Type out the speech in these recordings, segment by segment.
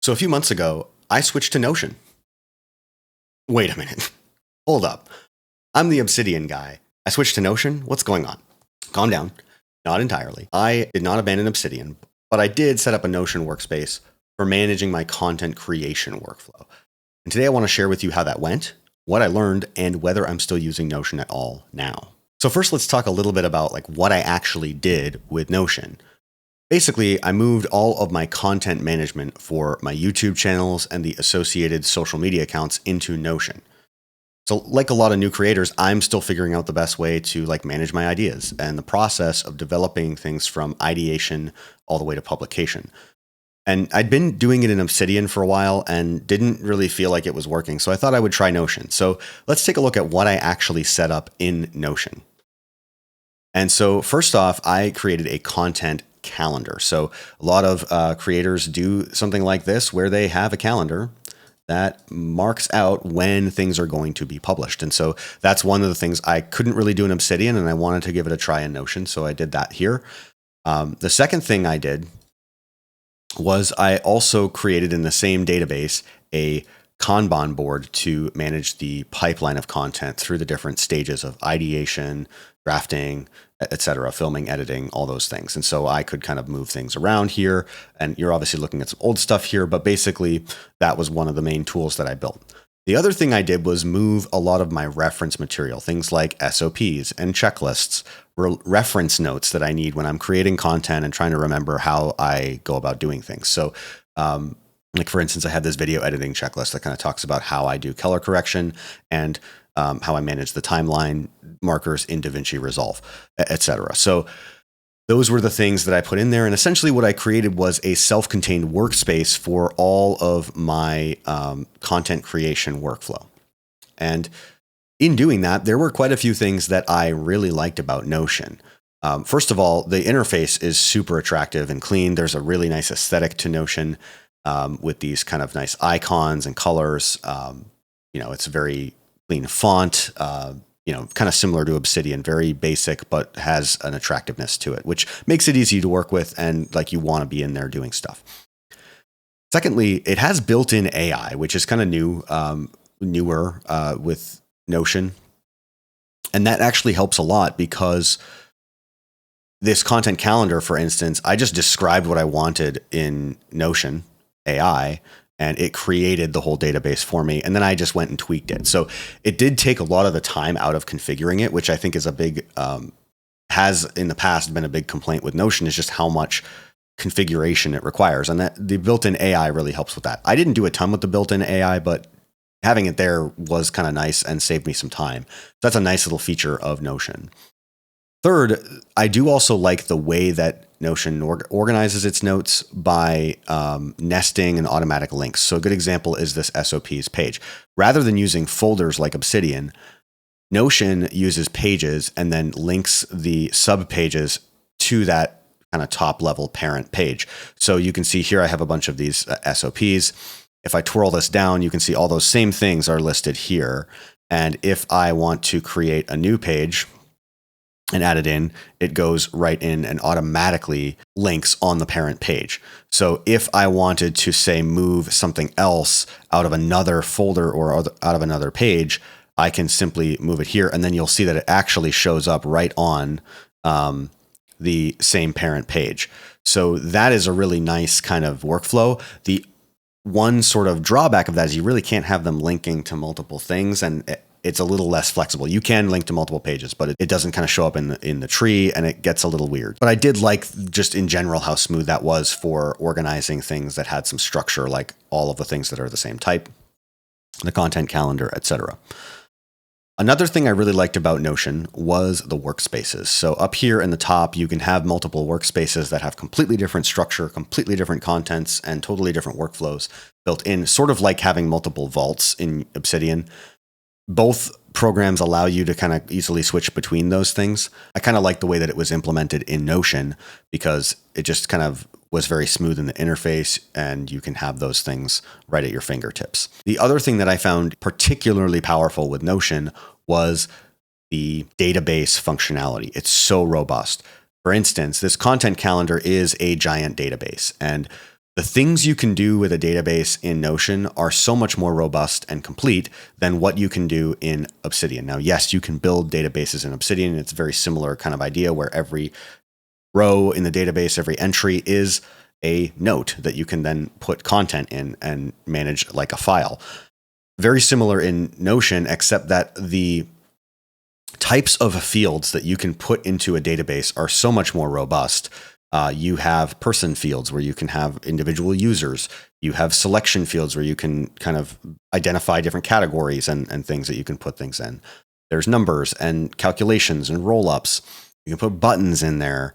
So a few months ago, I switched to Notion. Wait a minute. Hold up. I'm the Obsidian guy. I switched to Notion? What's going on? Calm down. Not entirely. I did not abandon Obsidian, but I did set up a Notion workspace for managing my content creation workflow. And today I want to share with you how that went, what I learned, and whether I'm still using Notion at all now. So first, let's talk a little bit about what I actually did with Notion. Basically, I moved all of my content management for my YouTube channels and the associated social media accounts into Notion. So like a lot of new creators, I'm still figuring out the best way to manage my ideas and the process of developing things from ideation all the way to publication. And I'd been doing it in Obsidian for a while and didn't really feel like it was working. So I thought I would try Notion. So let's take a look at what I actually set up in Notion. And so first off, I created a content calendar. So a lot of creators do something like this where they have a calendar that marks out when things are going to be published. And so that's one of the things I couldn't really do in Obsidian, and I wanted to give it a try in Notion. So I did that here. The second thing I did was I also created in the same database a Kanban board to manage the pipeline of content through the different stages of ideation, drafting, etc., filming, editing, all those things. And so I could kind of move things around here. And you're obviously looking at some old stuff here, but basically that was one of the main tools that I built. The other thing I did was move a lot of my reference material, things like SOPs and checklists, reference notes that I need when I'm creating content and trying to remember how I go about doing things. So, for instance, I had this video editing checklist that kind of talks about how I do color correction and how I manage the timeline markers in DaVinci Resolve, etc. So those were the things that I put in there. And essentially what I created was a self-contained workspace for all of my content creation workflow. And in doing that, there were quite a few things that I really liked about Notion. First of all, the interface is super attractive and clean. There's a really nice aesthetic to Notion with these kind of nice icons and colors. It's a very clean font, kind of similar to Obsidian, very basic, but has an attractiveness to it, which makes it easy to work with and you want to be in there doing stuff. Secondly, it has built-in AI, which is kind of newer with Notion. And that actually helps a lot because this content calendar, for instance, I just described what I wanted in Notion AI, and it created the whole database for me. And then I just went and tweaked it. So it did take a lot of the time out of configuring it, which I think is a big, has in the past been a big complaint with Notion, is just how much configuration it requires. And that the built-in AI really helps with that. I didn't do a ton with the built-in AI, but having it there was kind of nice and saved me some time. That's a nice little feature of Notion. Third, I do also like the way that Notion organizes its notes by nesting and automatic links. So a good example is this SOPs page. Rather than using folders like Obsidian, Notion uses pages and then links the sub pages to that kind of top level parent page. So you can see here I have a bunch of these SOPs. If I twirl this down, you can see all those same things are listed here. And if I want to create a new page and add it in, it goes right in and automatically links on the parent page. So if I wanted to say move something else out of another folder or out of another page, I can simply move it here. And then you'll see that it actually shows up right on the same parent page. So that is a really nice kind of workflow. The one sort of drawback of that is you really can't have them linking to multiple things, and it's a little less flexible. You can link to multiple pages, but it doesn't kind of show up in the tree, and it gets a little weird. But I did like just in general how smooth that was for organizing things that had some structure, like all of the things that are the same type, the content calendar, etc. Another thing I really liked about Notion was the workspaces. So up here in the top, you can have multiple workspaces that have completely different structure, completely different contents, and totally different workflows built in, sort of like having multiple vaults in Obsidian. Both programs allow you to kind of easily switch between those things. I kind of like the way that it was implemented in Notion because it just kind of was very smooth in the interface, and you can have those things right at your fingertips. The other thing that I found particularly powerful with Notion was the database functionality. It's so robust. For instance, this content calendar is a giant database, and The things you can do with a database in Notion are so much more robust and complete than what you can do in Obsidian. Now, yes, you can build databases in Obsidian. It's a very similar kind of idea where every row in the database, every entry is a note that you can then put content in and manage like a file. Very similar in Notion, except that the types of fields that you can put into a database are so much more robust. You have person fields where you can have individual users. You have selection fields where you can kind of identify different categories and things that you can put things in. There's numbers and calculations and roll-ups. You can put buttons in there.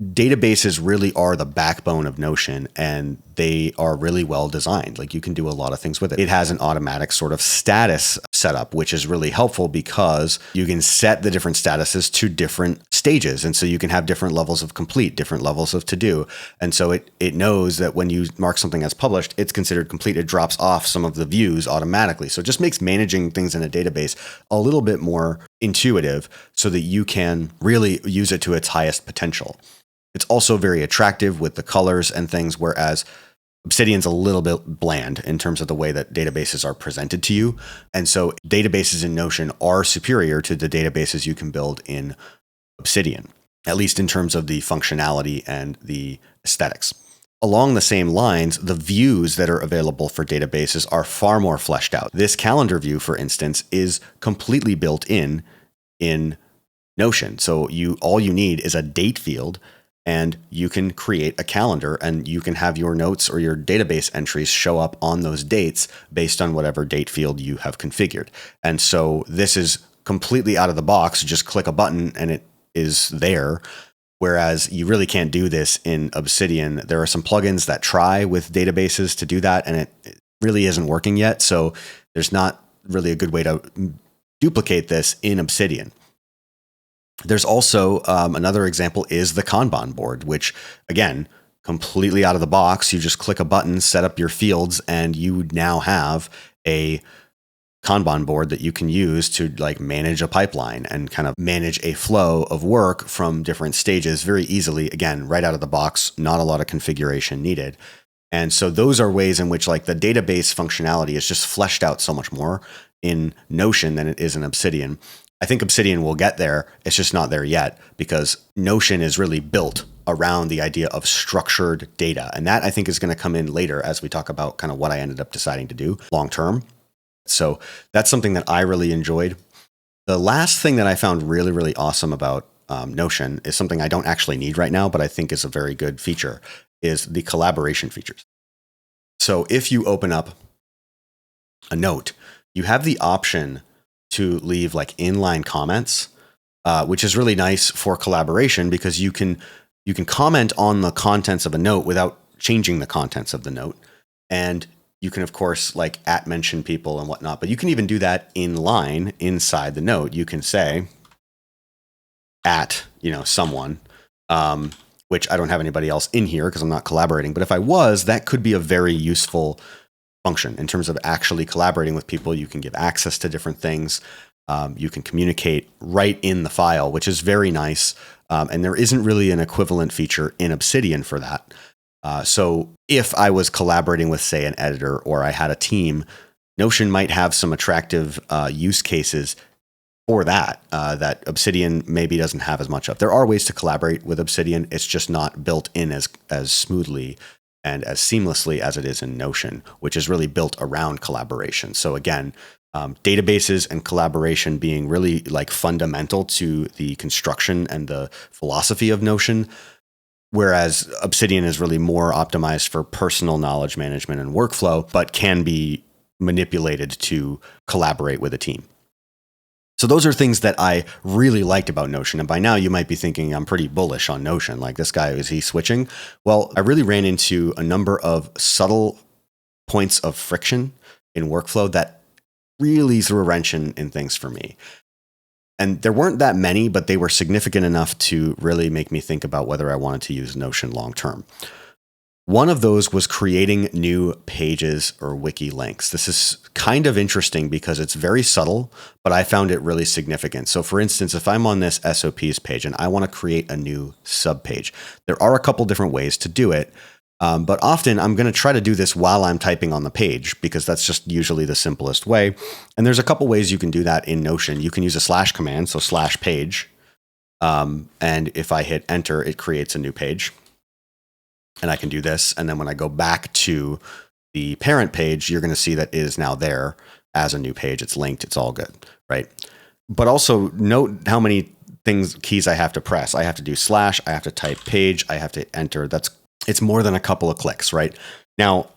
Databases really are the backbone of Notion, and they are really well designed. Like, you can do a lot of things with it. It has an automatic sort of status setup, which is really helpful because you can set the different statuses to different stages. And so you can have different levels of complete, different levels of to do. And so it knows that when you mark something as published, it's considered complete. It drops off some of the views automatically. So it just makes managing things in a database a little bit more intuitive so that you can really use it to its highest potential. It's also very attractive with the colors and things, whereas Obsidian's a little bit bland in terms of the way that databases are presented to you. And so databases in Notion are superior to the databases you can build in Obsidian, at least in terms of the functionality and the aesthetics. Along the same lines, the views that are available for databases are far more fleshed out. This calendar view, for instance, is completely built in Notion. So all you need is a date field, and you can create a calendar, and you can have your notes or your database entries show up on those dates based on whatever date field you have configured. And so this is completely out of the box. Just click a button and it is there. Whereas you really can't do this in Obsidian. There are some plugins that try with databases to do that, and it really isn't working yet. So there's not really a good way to duplicate this in Obsidian. There's also another example is the Kanban board, which, again, completely out of the box. You just click a button, set up your fields, and you now have a Kanban board that you can use to like manage a pipeline and kind of manage a flow of work from different stages very easily. Again, right out of the box, not a lot of configuration needed. And so those are ways in which like the database functionality is just fleshed out so much more in Notion than it is in Obsidian. I think Obsidian will get there. It's just not there yet because Notion is really built around the idea of structured data. And that I think is going to come in later as we talk about kind of what I ended up deciding to do long term. So that's something that I really enjoyed. The last thing that I found really, really awesome about Notion is something I don't actually need right now, but I think is a very good feature, is the collaboration features. So if you open up a note, you have the option to leave like inline comments, which is really nice for collaboration because you can comment on the contents of a note without changing the contents of the note. And you can, of course, like @mention people and whatnot, but you can even do that in line inside the note. You can say @someone, which I don't have anybody else in here because I'm not collaborating. But if I was, that could be a very useful function in terms of actually collaborating with people. You can give access to different things. You can communicate right in the file, which is very nice. And there isn't really an equivalent feature in Obsidian for that. So if I was collaborating with, say, an editor or I had a team, Notion might have some attractive use cases for that, that Obsidian maybe doesn't have as much of. There are ways to collaborate with Obsidian. It's just not built in as smoothly and as seamlessly as it is in Notion, which is really built around collaboration. So again, databases and collaboration being really like fundamental to the construction and the philosophy of Notion, whereas Obsidian is really more optimized for personal knowledge management and workflow, but can be manipulated to collaborate with a team. So those are things that I really liked about Notion. And by now you might be thinking I'm pretty bullish on Notion. Like, this guy, is he switching? Well, I really ran into a number of subtle points of friction in workflow that really threw a wrench in things for me. And there weren't that many, but they were significant enough to really make me think about whether I wanted to use Notion long term. One of those was creating new pages or wiki links. This is kind of interesting because it's very subtle, but I found it really significant. So for instance, if I'm on this SOPs page and I want to create a new subpage, there are a couple different ways to do it. But often I'm going to try to do this while I'm typing on the page because that's just usually the simplest way. And there's a couple ways you can do that in Notion. You can use a slash command, so slash page. And if I hit enter, it creates a new page. And I can do this. And then when I go back to the parent page, you're going to see that it is now there as a new page. It's linked. It's all good, right? But also note how many keys I have to press. I have to do slash. I have to type page. I have to enter. It's more than a couple of clicks, right? Now,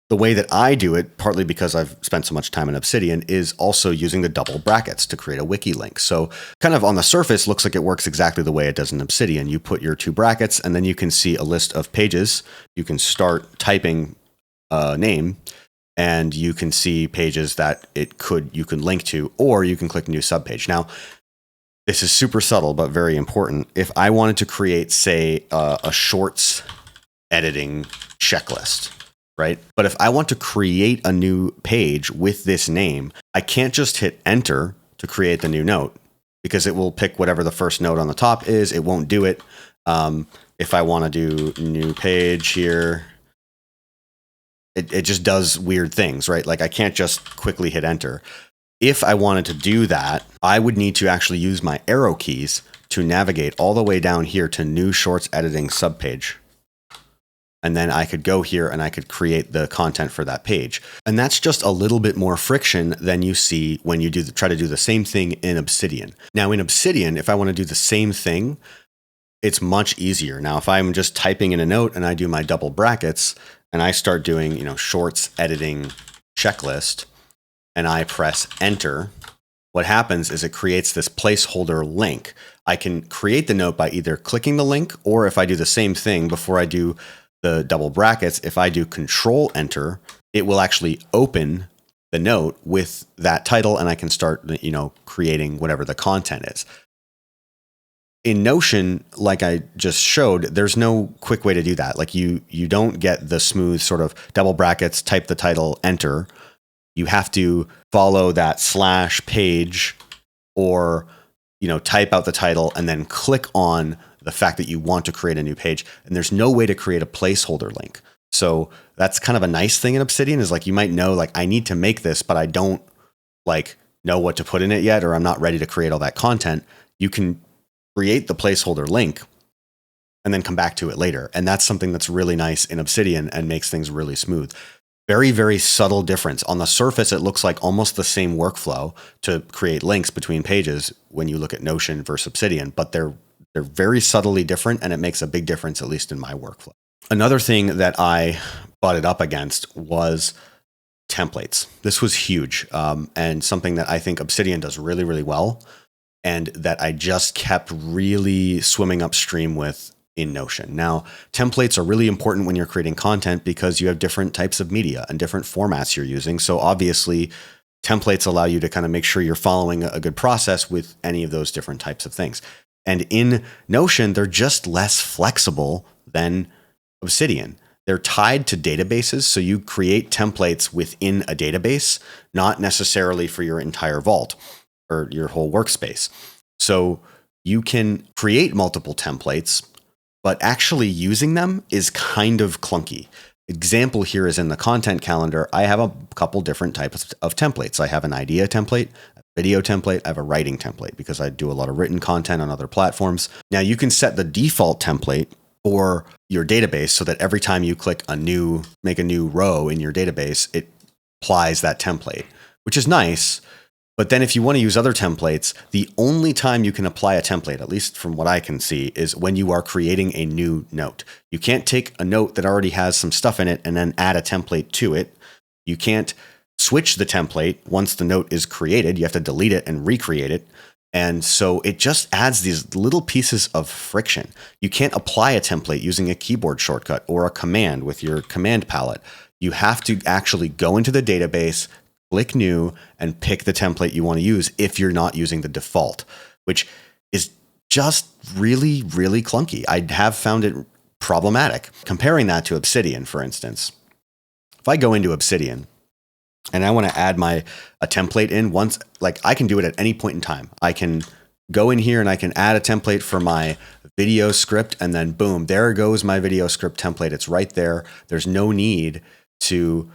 the way that I do it, partly because I've spent so much time in Obsidian, is also using the double brackets to create a wiki link. So kind of on the surface, looks like it works exactly the way it does in Obsidian. You put your two brackets, and then you can see a list of pages. You can start typing a name, and you can see pages that you can link to, or you can click new subpage. Now, this is super subtle, but very important. If I wanted to create, say, a shorts editing checklist, right? But if I want to create a new page with this name, I can't just hit enter to create the new note because it will pick whatever the first note on the top is. It won't do it. If I want to do new page here, it just does weird things, right? Like I can't just quickly hit enter. If I wanted to do that, I would need to actually use my arrow keys to navigate all the way down here to new shorts editing subpage. And then I could go here and I could create the content for that page. And that's just a little bit more friction than you see when you try to do the same thing in Obsidian. Now in Obsidian, if I want to do the same thing, it's much easier. Now, if I'm just typing in a note and I do my double brackets and I start doing, shorts editing checklist and I press enter, what happens is it creates this placeholder link. I can create the note by either clicking the link, or if I do the same thing before I do the double brackets, if I do control enter, it will actually open the note with that title and I can start, creating whatever the content is. In Notion, like I just showed, there's no quick way to do that. Like you don't get the smooth sort of double brackets, type the title, enter. You have to follow that slash page or, type out the title and then click on the fact that you want to create a new page. And there's no way to create a placeholder link. So that's kind of a nice thing in Obsidian is like, you might know, like, I need to make this, but I don't know what to put in it yet, or I'm not ready to create all that content. You can create the placeholder link and then come back to it later. And that's something that's really nice in Obsidian and makes things really smooth. Very, very subtle difference. On the surface, it looks like almost the same workflow to create links between pages when you look at Notion versus Obsidian, but they're very subtly different, and it makes a big difference, at least in my workflow. Another thing that I butted up against was templates. This was huge, and something that I think Obsidian does really, really well, and that I just kept really swimming upstream with in Notion. Now, templates are really important when you're creating content because you have different types of media and different formats you're using. So obviously, templates allow you to kind of make sure you're following a good process with any of those different types of things. And in Notion, they're just less flexible than Obsidian. They're tied to databases, so you create templates within a database, not necessarily for your entire vault or your whole workspace. So you can create multiple templates, but actually using them is kind of clunky. Example here is in the content calendar. I have a couple different types of templates. I have an idea template, a video template, I have a writing template because I do a lot of written content on other platforms. Now you can set the default template for your database so that every time you make a new row in your database, it applies that template, which is nice. But then if you want to use other templates, the only time you can apply a template, at least from what I can see, is when you are creating a new note. You can't take a note that already has some stuff in it and then add a template to it. You can't switch the template once the note is created. You have to delete it and recreate it. And so it just adds these little pieces of friction. You can't apply a template using a keyboard shortcut or a command with your command palette. You have to actually go into the database, click new, and pick the template you want to use if you're not using the default, which is just really, really clunky. I have found it problematic. Comparing that to Obsidian, for instance, if I go into Obsidian and I want to add a template in once, I can do it at any point in time. I can go in here and I can add a template for my video script, and then boom, there goes my video script template. It's right there. There's no need to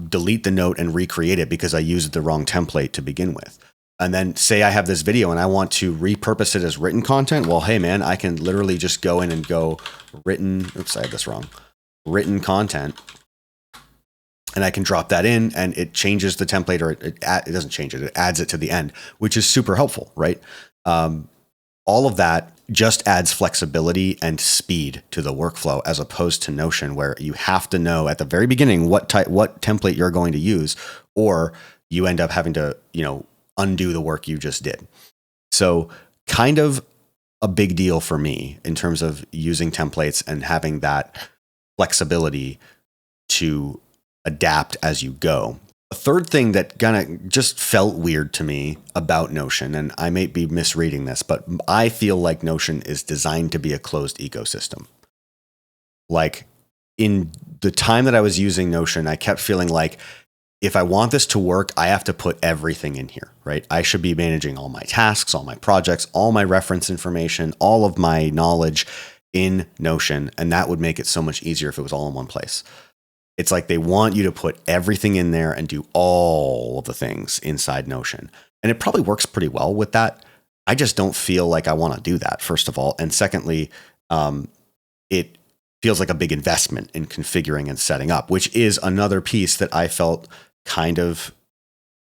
delete the note and recreate it because I used the wrong template to begin with. And then say I have this video and I want to repurpose it as written content. Well, hey man, I can literally just go in and go written, oops, I had this wrong, written content. And I can drop that in and it changes the template, or it doesn't change it. It adds it to the end, which is super helpful, right? All of that just adds flexibility and speed to the workflow, as opposed to Notion, where you have to know at the very beginning what template you're going to use, or you end up having to, undo the work you just did. So kind of a big deal for me in terms of using templates and having that flexibility to adapt as you go. A third thing that kind of just felt weird to me about Notion, and I may be misreading this, but I feel like Notion is designed to be a closed ecosystem. Like in the time that I was using Notion, I kept feeling like if I want this to work, I have to put everything in here, right? I should be managing all my tasks, all my projects, all my reference information, all of my knowledge in Notion, and that would make it so much easier if it was all in one place. It's like they want you to put everything in there and do all of the things inside Notion. And it probably works pretty well with that. I just don't feel like I want to do that, first of all. And secondly, it feels like a big investment in configuring and setting up, which is another piece that I felt kind of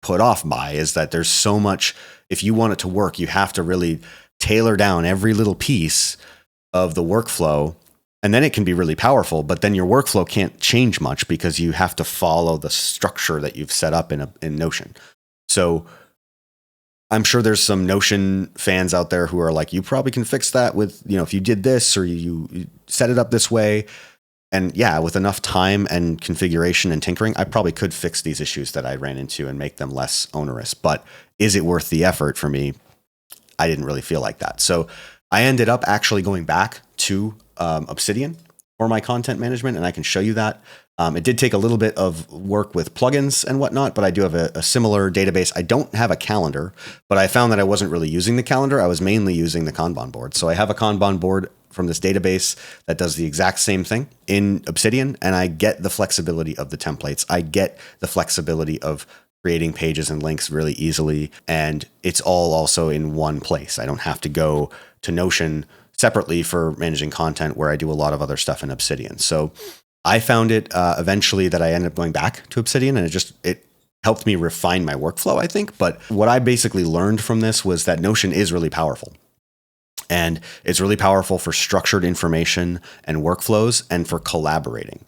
put off by, is that there's so much, if you want it to work, you have to really tailor down every little piece of the workflow. And then it can be really powerful, but then your workflow can't change much because you have to follow the structure that you've set up in Notion. So I'm sure there's some Notion fans out there who are like, you probably can fix that with, if you did this or you set it up this way. And yeah, with enough time and configuration and tinkering, I probably could fix these issues that I ran into and make them less onerous. But is it worth the effort for me? I didn't really feel like that. So I ended up actually going back to Obsidian for my content management, and I can show you that. It did take a little bit of work with plugins and whatnot, but I do have a similar database. I don't have a calendar, but I found that I wasn't really using the calendar. I was mainly using the Kanban board. So I have a Kanban board from this database that does the exact same thing in Obsidian, and I get the flexibility of the templates. I get the flexibility of creating pages and links really easily, and it's all also in one place. I don't have to go to Notion separately for managing content, where I do a lot of other stuff in Obsidian. So I found it eventually that I ended up going back to Obsidian, and it helped me refine my workflow, I think. But what I basically learned from this was that Notion is really powerful. And it's really powerful for structured information and workflows and for collaborating.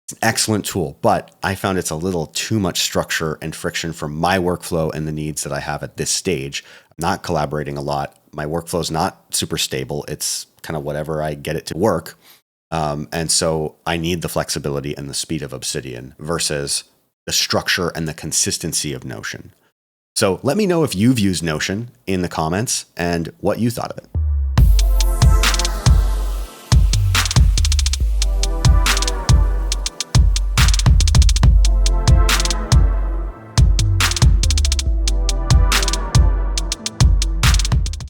It's an excellent tool, but I found it's a little too much structure and friction for my workflow and the needs that I have at this stage. I'm not collaborating a lot. My workflow is not super stable. It's kind of whatever I get it to work. And so I need the flexibility and the speed of Obsidian versus the structure and the consistency of Notion. So let me know if you've used Notion in the comments and what you thought of it.